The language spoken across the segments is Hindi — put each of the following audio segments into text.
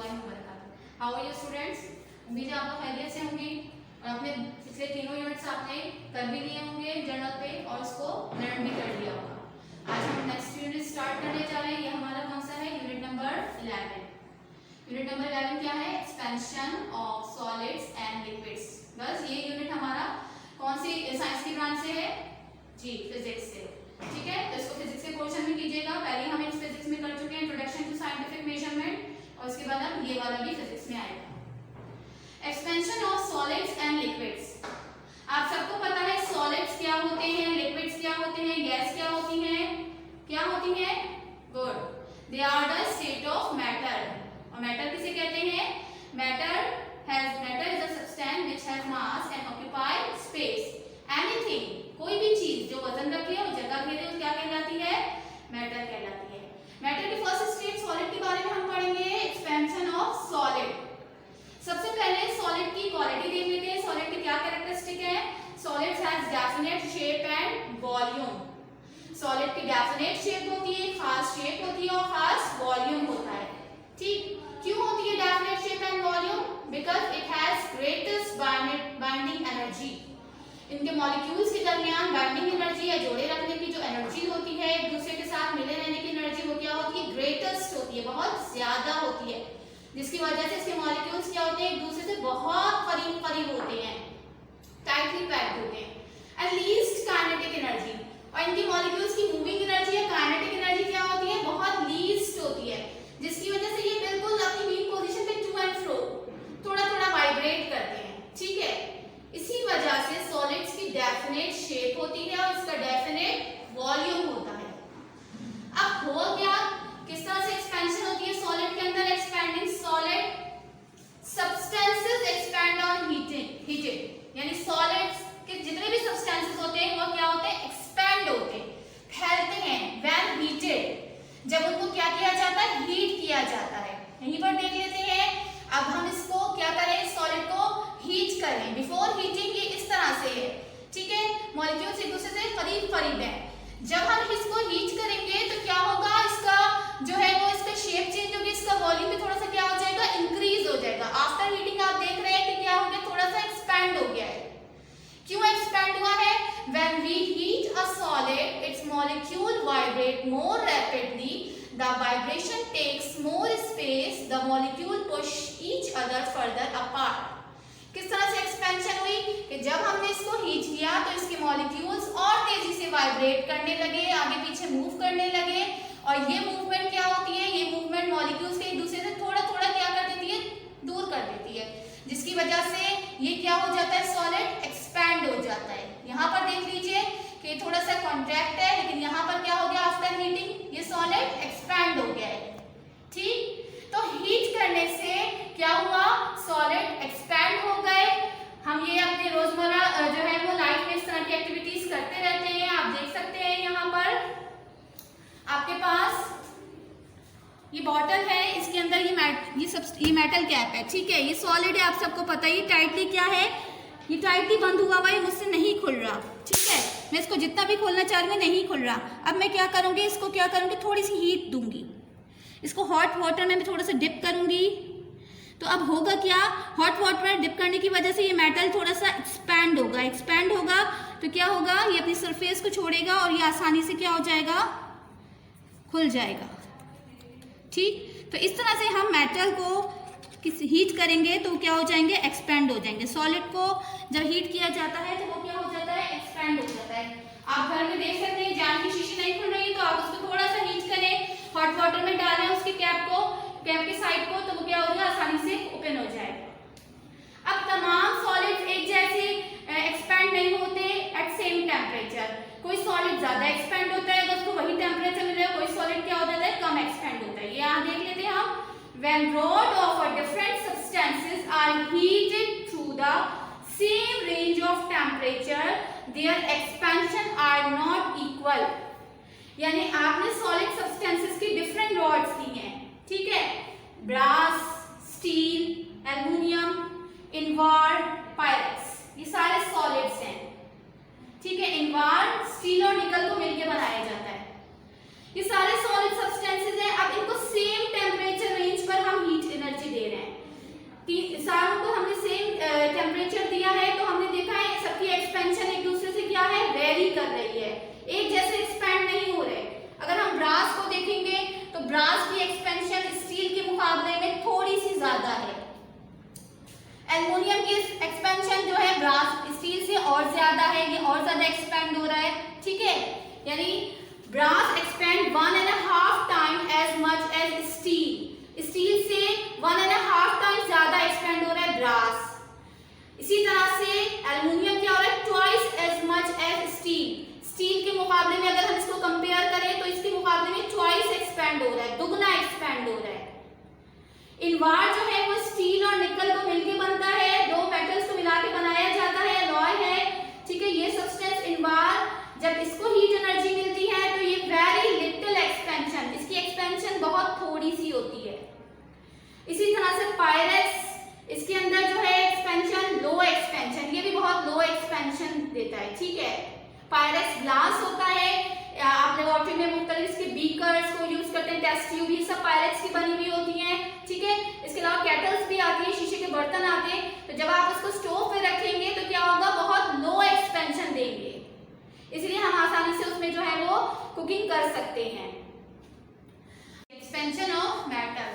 वालेकुम वरहमतुल्लाह। How are you students? उम्मीद है आप लोग खैरियत से होंगे और अपने पिछले तीनों यूनिट्स आपने कर भी लिए होंगे जर्नल पे और उसको लर्न भी कर लिया होगा। आज हम नेक्स्ट यूनिट स्टार्ट करने जा रहे हैं। ये हमारा कौन सा है? Unit number 11। यूनिट नंबर 11 क्या है? Expansion of solids and liquids. बस ये यूनिट हमारा कौन सी साइंस की ब्रांच से है? जी, फिजिक्स से। ठीक है, तो इसको फिजिक्स के पोर्शन में कीजिएगा। पहले हम इस फिजिक्स में कर चुके हैं इंट्रोडक्शन टू साइंटिफिक मेजरमेंट और उसके बाद अब ये वाला भी फिजिक्स में आएगा। Expansion of solids and liquids. आप सबको पता है सॉलिड्स क्या होते हैं, लिक्विड्स क्या होते हैं, गैस क्या होती हैं, क्या होती हैं? Good, they are the state of matter. और मैटर किसे कहते हैं? Matter is a substance which has mass and occupy space. Anything, कोई भी चीज जो वजन रखे और जगह घेरे वो क्या कहलाती है? मैटर कहलाती है। मैटर की फर्स्ट स्टेट सॉलिड के बारे में हम पढ़ेंगे, एक्सपेंशन ऑफ सॉलिड। सबसे पहले सॉलिड की क्वालिटी देख लेते हैं। सॉलिड के क्या कैरेक्टरिस्टिक है? Solids has definite shape and volume. Solid की डेफिनेट शेप होती है, खास शेप होती है और खास वॉल्यूम होता है। ठीक, क्यों होती है definite shape and volume? Because it has greatest binding energy. इनके मॉलिक्यूल्स के दरमियान बाइंडिंग एनर्जी या जोड़े रखने की जो एनर्जी होती है, एक दूसरे के साथ मिले रहने की एनर्जी, वो क्या होती है? ग्रेटेस्ट होती है, बहुत ज्यादा होती है, जिसकी वजह से इसके मॉलिक्यूल्स क्या होते हैं? एक दूसरे से बहुत करीब करीब होते हैं, टाइटली पैक्ड होते हैं। एंड लीस्ट काइनेटिक एनर्जी, और इनकी मॉलिक्यूल्स की मूविंग एनर्जी या काइनेटिक एनर्जी क्या होती है? बहुत लीस्ट होती है, जिसकी वजह से ये बिल्कुल अपनी मीन पोजीशन पे टू एंड फ्रो थोड़ा थोड़ा वाइब्रेट करते हैं। ठीक है, इसी वजह से सॉलिड्स की डेफिनेट शेप होती है और इसका डेफिनेट वॉल्यूम होता है। अब हो क्या, किस तरह से एक्सपेंशन होती है सॉलिड के अंदर? Expanding solid substances expand on heated, यानी सॉलिड्स के जितने भी सब्सटेंसेस होते हैं वो क्या होते हैं? एक्सपैंड होते हैं, फैलते हैं व्हेन हीटेड, जब उनको क्या किया जाता है? हीट किया जाता है। यहीं पर देख लेते हैं। अब हम इसको क्या करें? सॉलिड को हीट करें। बिफोर हीटिंग ये इस तरह से है, ठीक है, मॉलिक्यूल्स एक दूसरे से करीब करीब है। जब हम इसको हीट करेंगे तो क्या होगा? इसका जो है वो इसका शेप चेंज होगी, इसका वॉल्यूम भी थोड़ा सा क्या हो जाएगा? इंक्रीज हो जाएगा। आफ्टर हीटिंग आप देख रहे हैं कि क्या हो गया? थोड़ा सा एक्सपैंड हो गया है। क्यों एक्सपैंड हुआ है? When we heat a solid its molecule vibrate more rapidly, the vibration takes more space, the molecule push each other further apart. किस तरह से एक्सपेंशन हुई कि जब हमने इसको हीट किया तो इसके मॉलिक्यूल्स और तेजी से वाइब्रेट करने लगे, आगे पीछे मूव करने लगे, और ये मूवमेंट क्या होती है? ये मूवमेंट मॉलिक्यूल्स के एक दूसरे से थोड़ा थोड़ा क्या कर देती है? दूर कर देती है, जिसकी वजह से ये क्या हो जाता है? सॉलिड एक्सपैंड हो जाता है। यहाँ पर देख लीजिए कि थोड़ा सा कॉन्ट्रैक्ट है, लेकिन यहाँ पर क्या हो गया? आफ्टर हीटिंग ये सॉलिड एक्सपैंड हो गया है। ठीक, तो हीट करने से क्या हुआ? सॉलिड एक्सपैंड हो गए। हम ये अपने रोजमर्रा जो है वो लाइफ में इस तरह की एक्टिविटीज करते रहते हैं। आप देख सकते हैं यहाँ पर आपके पास ये बॉटल है, इसके अंदर ये मेटल कैप है। ठीक है, ये सॉलिड है, आप सबको पता ही। टाइटली क्या है? ये टाइटली बंद हुआ हुआ है, मुझसे नहीं खुल रहा। ठीक है, मैं इसको जितना भी खोलना चाह रही हूँ नहीं खुल रहा। अब मैं क्या करूँगी? इसको क्या करूँगी? थोड़ी सी हीट दूंगी, इसको हॉट वाटर में थोड़ा सा डिप करूँगी। तो अब होगा क्या? हॉट वाटर में डिप करने की वजह से ये मेटल थोड़ा सा एक्सपैंड होगा। एक्सपैंड होगा तो क्या होगा? ये अपनी सरफेस को छोड़ेगा और ये आसानी से क्या हो जाएगा? खुल जाएगा। ठीक, तो इस तरह से हम मेटल को हीट करेंगे तो क्या हो जाएंगे? एक्सपैंड हो जाएंगे। सॉलिड को जब हीट किया जाता है तो वो क्या हो जाता है? एक्सपैंड हो जाता है। आप घर में देख सकते हैं, जाम की शीशी नहीं खुल रही तो आप उसको थोड़ा सा हीट करें, हॉट वाटर में डालें उसके कैप की साइड को, तो वो क्या होगा? आसानी से ओपन हो जाएगा। अब तमाम सॉलिड्स एक जैसे एक्सपैंड नहीं होते एट सेम टेम्परेचर। कोई सॉलिड ज्यादा एक्सपैंड होता है, अगर उसको वही टेम्परेचर मिल रहा है। कोई सॉलिड क्या हो जाता है? कम एक्सपैंड होता है। ये यहाँ देख लेते हैं हम। When rod of a different substances are heated through the same range of temperature, their expansion are not equal. यानी आपने सॉलिड सब्सटेंसेस की डिफरेंट रॉड्स ली हैं, ठीक है? Brass, steel, aluminium, invar, Pyrex, ये सारे सॉलिड्स हैं। ठीक है, इनवार स्टील और निकल को मिलकर बनाया जाता है। ये सारे सॉलिड सब्सटेंसेस हैं। अब इनको सेम टेम्परेचर रेंज पर हम हीट एनर्जी ज्यादा एक्सपेंड हो रहा है, ठीक है। यानी brass expand 1.5 time as much as steel, steel से 1.5 टाइम ज्यादा एक्सपेंड हो रहा है ब्रास। इसी तरह से एल्युमिनियम क्या हो रहा है, twice as much as steel, steel के मुकाबले में अगर हम इसको कंपेयर करें तो इसके मुकाबले में ट्वाइस एक्सपेंड हो रहा है, दुगना एक्सपेंड हो रहा है। इनवार जो है वो स्टील और निकल को मिलकर बनता है, दो मेटल्स को मिला के बनाया जाता है, अलॉय है, ठीक है। ये सब्सटेंस इनवार जब इसको हीट एनर्जी मिलती है तो ये वेरी लिटिल एक्सपेंशन, इसकी एक्सपेंशन बहुत थोड़ी सी होती है। इसी तरह से पायरस, इसके अंदर जो है एक्सपेंशन लो एक्सपेंशन, ये भी बहुत लो एक्सपेंशन देता है, ठीक है। पायरस ग्लास होता है, आप लेबोरेटरी में मुख्तलिफ इसके बीकर्स को यूज करते हैं, टेस्ट ट्यूब, ये सब पायरस की बनी हुई होती हैं, ठीक है। इसके अलावा केटल्स भी आती है, शीशे के बर्तन आते हैं, तो जब आप उसको स्टोव पे रखेंगे तो क्या होगा, बहुत लो एक्सपेंशन देंगे, इसलिए हम आसानी से उसमें जो है वो कुकिंग कर सकते हैं। Expansion of metal,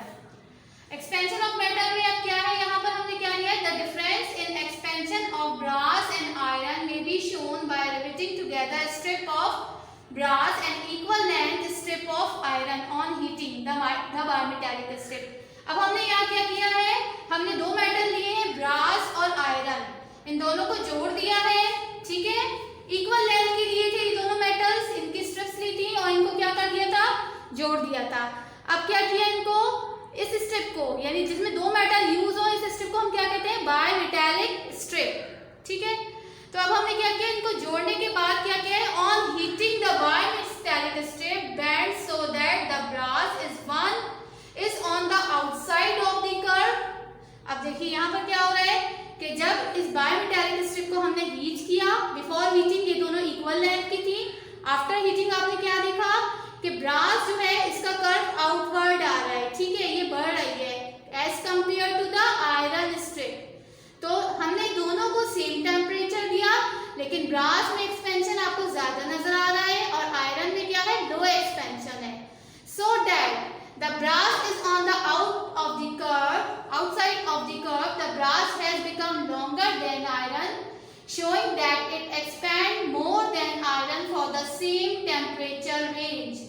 expansion of metal में अब क्या है, यहाँ पर हमने क्या लिया, the difference in expansion of brass and iron में be shown by riveting together strip of brass and equal length strip of iron on heating the bimetallic strip। अब हमने यहाँ क्या किया है, हमने दो मेटल लिए हैं ब्रास और आयरन, इन दोनों को जोड़ दिया है, ठीक है। इक्वल लेंथ के लिए थे ये दोनों मेटल्स, इनकी स्ट्रिप्स ली थी और इनको क्या कर दिया था, जोड़ दिया था। अब क्या किया, इनको इस स्ट्रिप को, यानी जिसमें दो मेटल यूज हो, इस स्ट्रिप को हम क्या कहते हैं, बायमेटालिक स्ट्रिप, ठीक है। तो अब हमने क्या किया, इनको जोड़ने के बाद क्या किया है, on heating the bimetallic strip bend so that the brass is on the outside of the curve. अब देखिए यहाँ पर क्या हो रहा है कि जब इस बायमेटालिक स्ट्रिप को हमने हीट किया, बिफोर हीटिंग ये दोनों इक्वल लेंथ की थी, आफ्टर हीटिंग आपने क्या देखा कि ब्रास जो है इसका कर्व आउटवर्ड आ रहा है, ठीक है, ये बढ़ रही है as compare to the iron strip. तो हमने दोनों को सेम टेम्परेचर दिया, लेकिन ब्रास में एक्सपेंशन आपको ज्यादा नजर आ रहा है और आयरन में क्या है, लो एक्सपेंशन है। So that the brass is on the out of the curve, outside of the curve, the brass has become longer than iron, showing that it expand more than iron for the same temperature range।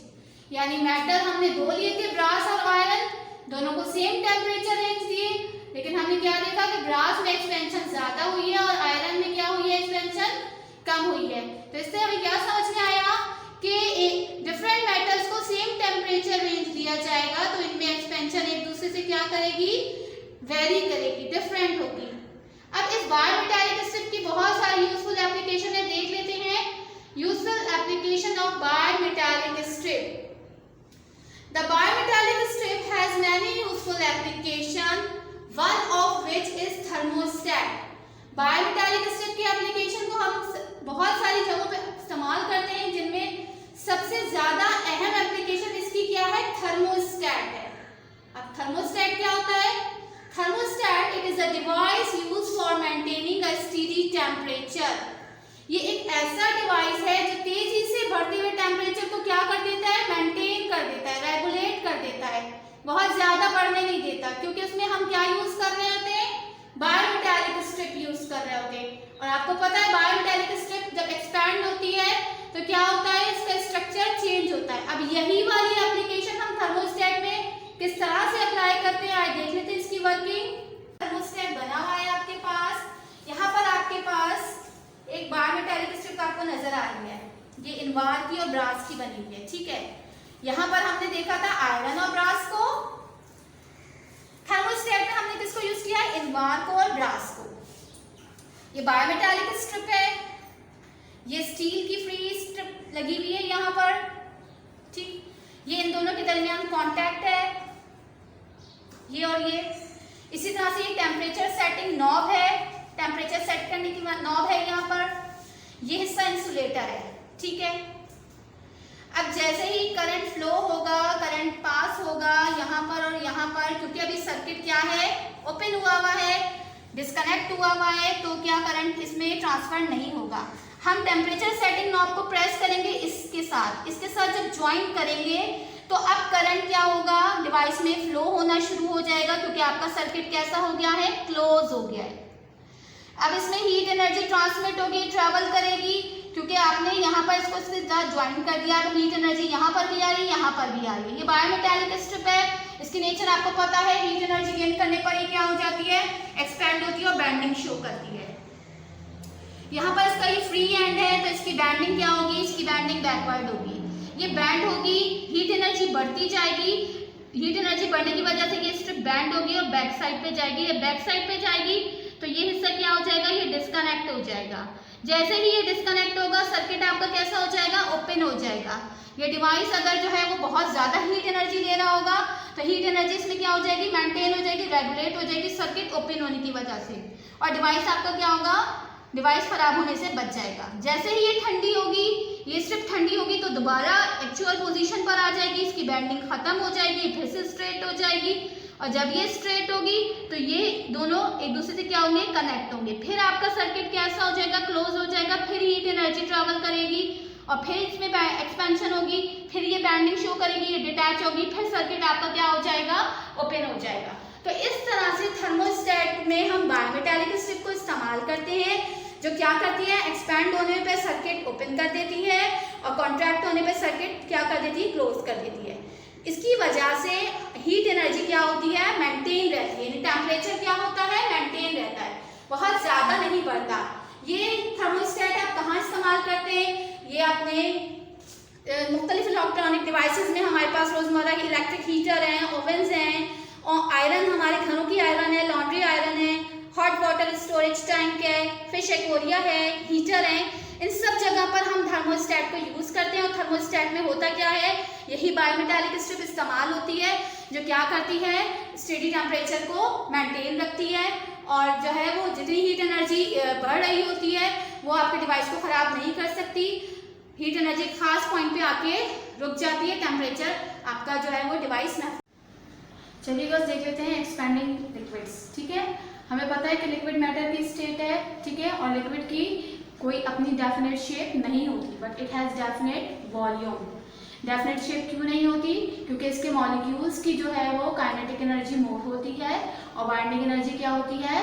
यानी मेटल हमने दो लिए थे, ब्रास और आयरन, दोनों को सेम टेम्परेचर रेंज दिए, लेकिन हमने क्या देखा कि ब्रास में एक्सपेंशन ज्यादा हुई है और आयरन में क्या हुई है, एक्सपेंशन कम हुई है। तो इससे हमें क्या समझ में आया कि डिफरेंट मेटल्स को सेम टेम्परेचर रेंज दिया जाएगा तो इनमें एक्सपेंशन एक दूसरे से क्या करेगी, वेरी करेगी, डिफरेंट होगी। अब इस बायमेटालिक स्ट्रिप की बहुत सारी यूजफुल एप्लीकेशन है, देख लेते हैं। Useful application of bimetallic strip. The bimetallic strip has many useful application, one of which is thermostat। Bimetallic strip की एप्लीकेशन को हम बहुत सारी जगहों पे इस्तेमाल करते हैं, जिनमें सबसे ज्यादा अहम एप्लीकेशन इसकी क्या है, थर्मोस्टेट है। अब थर्मोस्टेट क्या होता है, thermostat it is a device used for maintaining a steady temperature. ये एक ऐसा डिवाइस है जो तेजी से बढ़ते हुए टेम्परेचर को क्या कर देता है, मेंटेन कर देता है, रेगुलेट कर देता है, बहुत ज्यादा बढ़ने नहीं देता, क्योंकि उसमें हम क्या यूज कर रहे होते हैं, बायमेटालिक स्ट्रिप यूज कर रहे होते हैं। और आपको पता है बायमेटालिक स्ट्रिप जब एक्सपैंड होती है तो क्या होता है, इसका स्ट्रक्चर चेंज होता है। अब यही वाली एप्लीकेशन हम थर्मोस्टेट में किस तरह से अप्लाई करते हैं, आइए देख लेते हैं इसकी वर्किंग। थर्मोस्टेट बना हुआ है आपके पास, यहाँ पर आपके पास एक बायमेटालिक स्ट्रिप आपको नजर आ रही है, ये इनवार की और ब्रास की बनी हुई है, ठीक है। यहाँ पर हमने देखा था आयरन और ब्रास को, थर्मोस्टेट में हमने किसको यूज किया है, इनवार को और ब्रास को। ये बायमेटालिक स्ट्रिप है, ये स्टील की फ्री स्ट्रिप लगी हुई है यहाँ पर, ठीक, ये इन दोनों के दरमियान कांटेक्ट है, ये और ये। इसी तरह से ये टेम्परेचर सेटिंग नॉब है, टेम्परेचर सेट करने की नॉब है यहाँ पर, ये हिस्सा इंसुलेटर है, ठीक है। अब जैसे ही करंट फ्लो होगा, करंट पास होगा यहाँ पर और यहाँ पर, क्योंकि अभी सर्किट क्या है, ओपन हुआ है, डिस्कनेक्ट हुआ है, तो क्या करंट इसमें ट्रांसफर नहीं होगा। हम टेम्परेचर सेटिंग नॉब को प्रेस करेंगे इसके साथ जब ज्वाइन करेंगे तो अब करंट क्या होगा, डिवाइस में फ्लो होना शुरू हो जाएगा, क्योंकि आपका सर्किट कैसा हो गया है, क्लोज हो गया है। अब इसमें हीट एनर्जी ट्रांसमिट होगी, ट्रेवल करेगी, क्योंकि पर इसको इसके साथ ज्वाइन कर दिया तो हीट एनर्जी यहाँ पर भी आ रही है, यहाँ पर भी आ रही है। ये बायोमेटालिक स्ट्रिप है, इसकी नेचर आपको पता है, हीट एनर्जी गेन करने पर ये क्या हो जाती है, एक्सपैंड होती है और बैंडिंग शो करती है। यहाँ पर इसका ये फ्री एंड है तो इसकी बैंडिंग क्या होगी, इसकी बैंडिंग बैकवर्ड होगी। ये बैंड होगी, हीट एनर्जी बढ़ती जाएगी, हीट एनर्जी बढ़ने की वजह से ये स्ट्रिप बैंड होगी और बैक साइड पे जाएगी। ये बैक साइड पे जाएगी तो ये हिस्सा क्या हो जाएगा, ये डिस्कनेक्ट हो जाएगा। जैसे ही ये डिस्कनेक्ट होगा सर्किट आपका कैसा हो जाएगा, ओपन हो जाएगा। ये डिवाइस अगर जो है वो बहुत ज़्यादा हीट एनर्जी ले रहा होगा तो हीट एनर्जी इसमें क्या हो जाएगी, मेंटेन हो जाएगी, रेगुलेट हो जाएगी सर्किट ओपन होने की वजह से, और डिवाइस आपका क्या होगा, डिवाइस खराब होने से बच जाएगा। जैसे ही ये ठंडी होगी, ये स्ट्रिप ठंडी होगी तो दोबारा एक्चुअल पोजीशन पर आ जाएगी, इसकी बैंडिंग खत्म हो जाएगी, फिर से स्ट्रेट हो जाएगी, और जब ये स्ट्रेट होगी तो ये दोनों एक दूसरे से क्या होंगे, कनेक्ट होंगे। फिर आपका सर्किट कैसा हो जाएगा, क्लोज हो जाएगा, फिर हीट एनर्जी ट्रेवल करेगी और फिर इसमें एक्सपेंशन होगी, फिर ये बैंडिंग शो करेगी, ये डिटैच होगी, फिर सर्किट आपका क्या हो जाएगा, ओपन हो जाएगा। तो इस तरह से थर्मोस्टेट में हम बायोमेटालिक स्ट्रिप को इस्तेमाल करते हैं, जो क्या करती है, एक्सपैंड होने पे सर्किट ओपन कर देती है और कॉन्ट्रैक्ट होने पे सर्किट क्या कर देती है, क्लोज कर देती है। इसकी वजह से हीट एनर्जी क्या होती है, मेंटेन रहती है, टेम्परेचर क्या होता है, मेंटेन रहता है, बहुत ज़्यादा नहीं बढ़ता। ये थर्मोस्टेट आप कहाँ इस्तेमाल करते हैं, ये अपने मुख्तलिफ इलेक्ट्रॉनिक डिवाइसेस में हमारे पास रोज़मर्रा की इलेक्ट्रिक हीटर हैं, ओवन्स हैं, और आयरन हमारे घरों की आयरन है, लॉन्ड्री आयरन है, हॉट वाटर स्टोरेज टैंक है, फिश एक्वेरिया है, हीटर है, इन सब जगह पर हम थर्मोस्टेट को यूज़ करते हैं। और थर्मोस्टेट में होता क्या है, यही बायोमेटालिक स्ट्रिप इस्तेमाल होती है, जो क्या करती है, स्टेडी टेम्परेचर को मेंटेन रखती है, और जो है वो जितनी हीट एनर्जी बढ़ रही होती है वो आपके डिवाइस को ख़राब नहीं कर सकती। हीट एनर्जी खास पॉइंट पे आके रुक जाती है, टेम्परेचर आपका जो है वो डिवाइस में। चलिए बस देख लेते हैं एक्सपैंडिंग लिक्विड्स। ठीक है, हमें पता है कि लिक्विड मैटर की स्टेट है, ठीक है, और लिक्विड की कोई अपनी डेफिनेट शेप नहीं होती, but it has definite volume. Definite shape क्यों नहीं होती, क्योंकि इसके मॉलिक्यूल्स की जो है वो काइनेटिक एनर्जी मोर होती है और बाइंडिंग एनर्जी क्या होती है,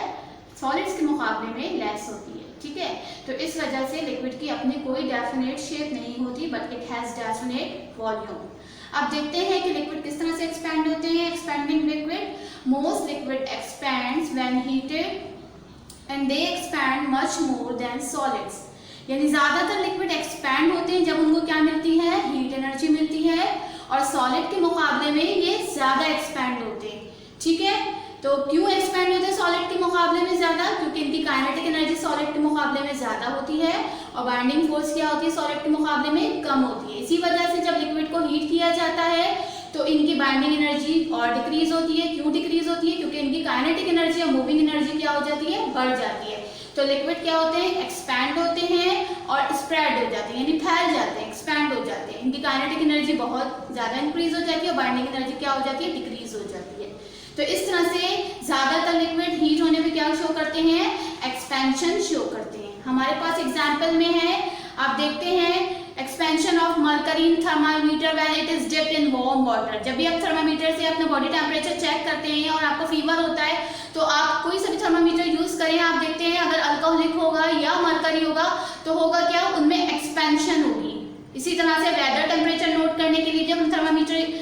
सॉलिड्स के मुकाबले में लेस होती है। ठीक है, तो इस वजह से लिक्विड की अपनी कोई डेफिनेट शेप नहीं होती, but it has definite volume. अब देखते हैं कि लिक्विड किस तरह से एक्सपैंड होते हैं। Expanding liquid, most liquid expands when heated and they expand much more than solids. यानी ज़्यादातर लिक्विड एक्सपैंड होते हैं जब उनको क्या मिलती है, हीट एनर्जी मिलती है, और सॉलिड के मुकाबले में ये ज़्यादा एक्सपैंड होते हैं। ठीक है, तो क्यों एक्सपैंड होते हैं सॉलिड के मुकाबले में ज़्यादा, क्योंकि इनकी काइनेटिक एनर्जी सॉलिड के मुकाबले में ज़्यादा होती है और बाइंडिंग फोर्स क्या होती है, सॉलिड के मुकाबले में कम होती है। इसी वजह से जब लिक्विड को हीट किया जाता है तो इनकी बाइंडिंग एनर्जी और डिक्रीज होती है। क्यों डिक्रीज होती है, क्योंकि इनकी काइनेटिक एनर्जी और मूविंग एनर्जी क्या हो जाती है, बढ़ जाती है। तो लिक्विड क्या होते हैं, एक्सपैंड होते हैं और स्प्रेड हो जाते हैं, यानी फैल जाते हैं, एक्सपैंड हो जाते हैं। इनकी काइनेटिक एनर्जी बहुत ज़्यादा इंक्रीज हो जाती है और बाइंडिंग एनर्जी क्या हो जाती है, डिक्रीज हो जाती है। तो इस तरह से ज़्यादातर लिक्विड हीट होने पे क्या शो करते हैं, एक्सपेंशन शो करते हैं। हमारे पास एग्जाम्पल में है, आप देखते हैं expansion of mercury in thermometer when it is dipped in warm water. जब भी आप थर्मामीटर से अपना बॉडी टेम्परेचर चेक करते हैं और आपको फीवर होता है तो आप कोई सा भी थर्मामीटर यूज करें, आप देखते हैं अगर अल्कोहलिक होगा या मरकरी होगा तो होगा क्या, उनमें एक्सपेंशन होगी। इसी तरह से वेदर टेम्परेचर नोट करने के लिए जब हम थर्मामीटर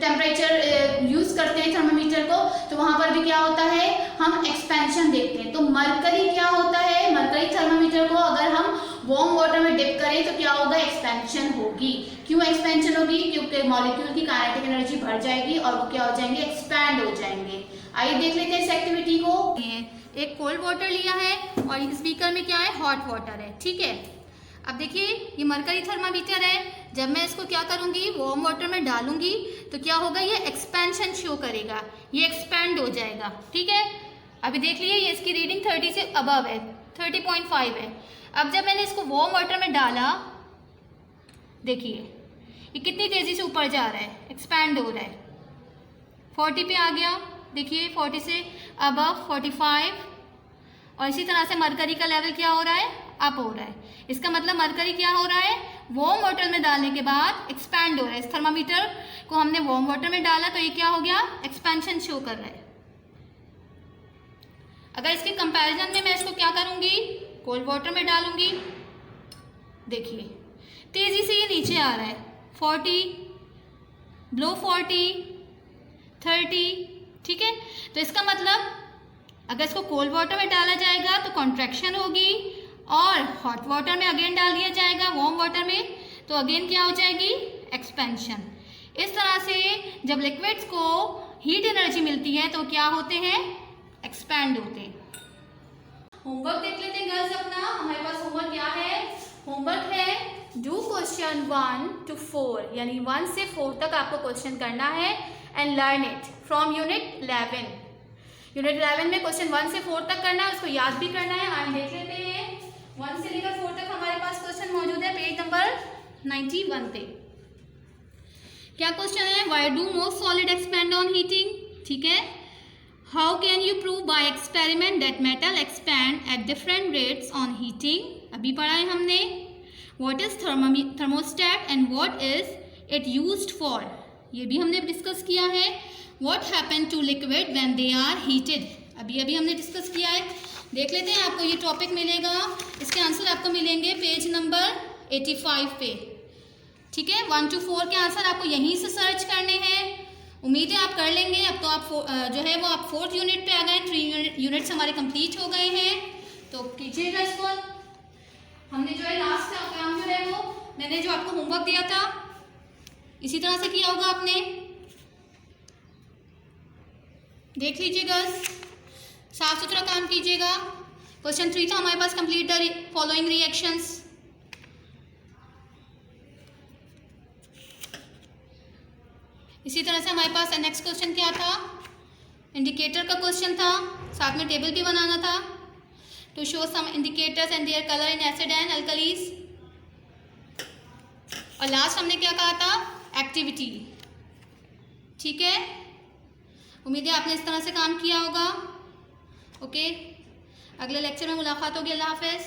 टेम्परेचर यूज करते हैं थर्मामीटर को, तो वहां पर भी क्या होता है, हम एक्सपेंशन देखते हैं। तो मरकरी क्या होता है, मरकरी थर्मामीटर को अगर हम वार्म वाटर में डिप करें तो क्या होगा, एक्सपेंशन होगी। क्यों एक्सपेंशन होगी, क्योंकि मॉलिक्यूल की काइनेटिक एनर्जी बढ़ जाएगी और वो क्या हो जाएंगे, एक्सपैंड हो जाएंगे। आइए देख लेते हैं इस एक्टिविटी को। एक कोल्ड वाटर लिया है और इस बीकर में क्या है, हॉट वाटर है। ठीक है, अब देखिए ये मरकरी थर्मामीटर है, जब मैं इसको क्या करूंगी, वार्म वाटर में डालूंगी तो क्या होगा, ये एक्सपेंशन शो करेगा, ये एक्सपैंड हो जाएगा। ठीक है, अभी देख लीजिए ये इसकी रीडिंग 30 से अबव है, 30.5 है। अब जब मैंने इसको वार्म वाटर में डाला, देखिए ये कितनी तेज़ी से ऊपर जा रहा है, एक्सपैंड हो रहा है, 40 पे आ गया, देखिए 40 से अबव 45, और इसी तरह से मरकरी का लेवल क्या हो रहा है, अप हो रहा है। इसका मतलब मरकरी क्या हो रहा है, वार्म वाटर में डालने के बाद एक्सपैंड हो रहा है। इस थर्मामीटर को हमने वार्म वाटर में डाला तो ये क्या हो गया, एक्सपेंशन शो कर रहा है। अगर इसके कंपैरिजन में मैं इसको क्या करूंगी, कोल्ड वाटर में डालूंगी, देखिए तेज़ी से ये नीचे आ रहा है, 40, बिलो 40, 30, ठीक है। तो इसका मतलब अगर इसको कोल्ड वाटर में डाला जाएगा तो कॉन्ट्रैक्शन होगी, और हॉट वाटर में अगेन डाल दिया जाएगा, वार्म वाटर में, तो अगेन क्या हो जाएगी, एक्सपेंशन। इस तरह से जब लिक्विड्स को हीट एनर्जी मिलती है तो क्या होते हैं, एक्सपैंड होते हैं। होमवर्क देख लेते हैं गर्ल्स अपना। हमारे पास होमवर्क क्या है, होमवर्क है डू क्वेश्चन 1 to 4, यानी 1 से 4 तक आपको क्वेश्चन करना है, and learn it from unit 11। Unit 11 में क्वेश्चन 1 से 4 तक करना है, उसको याद भी करना है। आज देख लेते हैं 1 से लेकर 4 तक हमारे पास क्वेश्चन मौजूद है पेज नंबर 91 पे। क्या क्वेश्चन है, why do most solid expand on heating, ठीक है। How can you prove by experiment that metal expand at different rates on heating, अभी पढ़ा है हमने। What is thermostat and what is it used for, ये भी हमने डिस्कस किया है। What happen to liquid when they are heated, अभी हमने डिस्कस किया है। देख लेते हैं, आपको ये टॉपिक मिलेगा, इसके आंसर आपको मिलेंगे पेज नंबर 85 पे, ठीक है। 1 to 4 के आंसर आपको यहीं से सर्च करने हैं। उम्मीद है आप कर लेंगे। अब तो आप जो है वो आप 4th यूनिट पे आ गए, 3 यूनिट्स हमारे कंप्लीट हो गए हैं, तो कीजिएगा इसको। हमने जो है लास्ट काम जो है वो मैंने जो आपको होमवर्क दिया था इसी तरह से किया होगा आपने, देख लीजिएगा, साफ सुथरा काम कीजिएगा। क्वेश्चन 3 था हमारे पास, कंप्लीट द फॉलोइंग रिएक्शंस। इसी तरह से हमारे पास नेक्स्ट क्वेश्चन क्या था, इंडिकेटर का क्वेश्चन था, साथ में टेबल भी बनाना था, to show some indicators and their colour in acid and alkalis. और लास्ट हमने क्या कहा था, एक्टिविटी, ठीक है। उम्मीद है आपने इस तरह से काम किया होगा। ओके, अगले लेक्चर में मुलाकात होगी। अल्लाह हाफ़िज़।